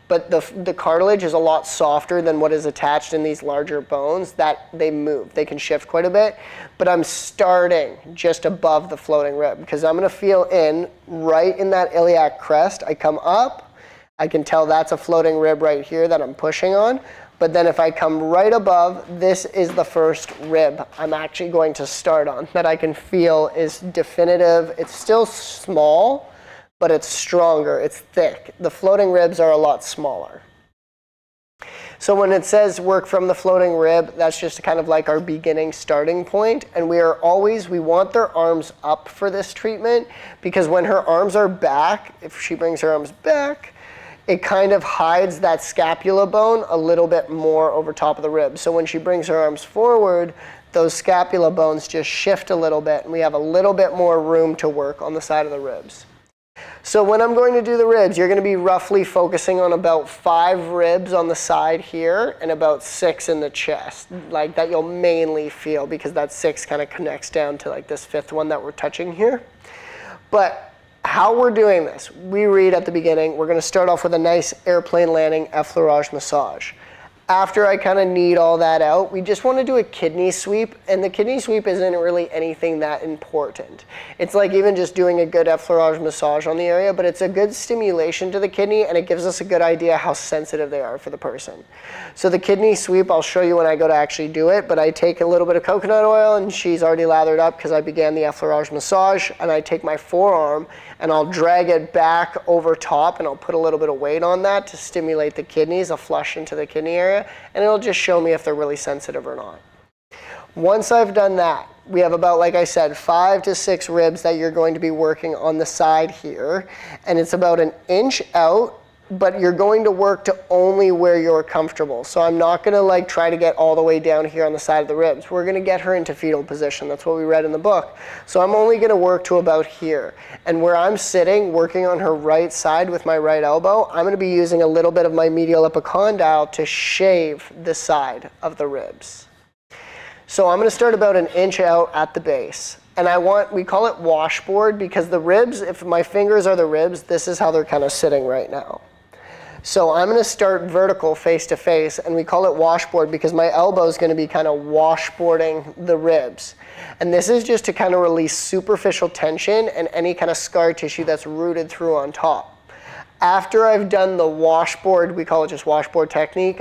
but the cartilage is a lot softer than what is attached in these larger bones, that they move. They can shift quite a bit, but I'm starting just above the floating rib because I'm going to feel in right in that iliac crest. I come up, I can tell that's a floating rib right here that I'm pushing on. But then if I come right above, this is the first rib I'm actually going to start on that I can feel is definitive. It's still small, but it's stronger, it's thick. The floating ribs are a lot smaller. So when it says work from the floating rib, that's just kind of like our beginning starting point. And we want their arms up for this treatment because when her arms are back, if she brings her arms back, it kind of hides that scapula bone a little bit more over top of the rib. So when she brings her arms forward, those scapula bones just shift a little bit, and we have a little bit more room to work on the side of the ribs. So when I'm going to do the ribs, you're going to be roughly focusing on about 5 ribs on the side here and about 6 in the chest. Like that you'll mainly feel because that 6 kind of connects down to like this 5th one that we're touching here. But how we're doing this, we read at the beginning, we're going to start off with a nice airplane landing effleurage massage. After I kind of knead all that out, we just want to do a kidney sweep, and the kidney sweep isn't really anything that important. It's like even just doing a good effleurage massage on the area, but it's a good stimulation to the kidney, and it gives us a good idea how sensitive they are for the person. So the kidney sweep, I'll show you when I go to actually do it, but I take a little bit of coconut oil, and she's already lathered up because I began the effleurage massage, and I take my forearm, and I'll drag it back over top, and I'll put a little bit of weight on that to stimulate the kidneys, a flush into the kidney area. And it'll just show me if they're really sensitive or not. Once I've done that, we have about, like I said, 5 to 6 ribs that you're going to be working on the side here. And it's about 1 inch out, but you're going to work to only where you're comfortable. So I'm not going to like try to get all the way down here on the side of the ribs. We're going to get her into fetal position. That's what we read in the book. So I'm only going to work to about here. And where I'm sitting, working on her right side with my right elbow, I'm going to be using a little bit of my medial epicondyle to shave the side of the ribs. So I'm going to start about 1 inch out at the base. And we call it washboard because the ribs, if my fingers are the ribs, this is how they're kind of sitting right now. So I'm going to start vertical face to face, and we call it washboard because my elbow is going to be kind of washboarding the ribs. And this is just to kind of release superficial tension and any kind of scar tissue that's rooted through on top. After I've done the washboard, we call it just washboard technique,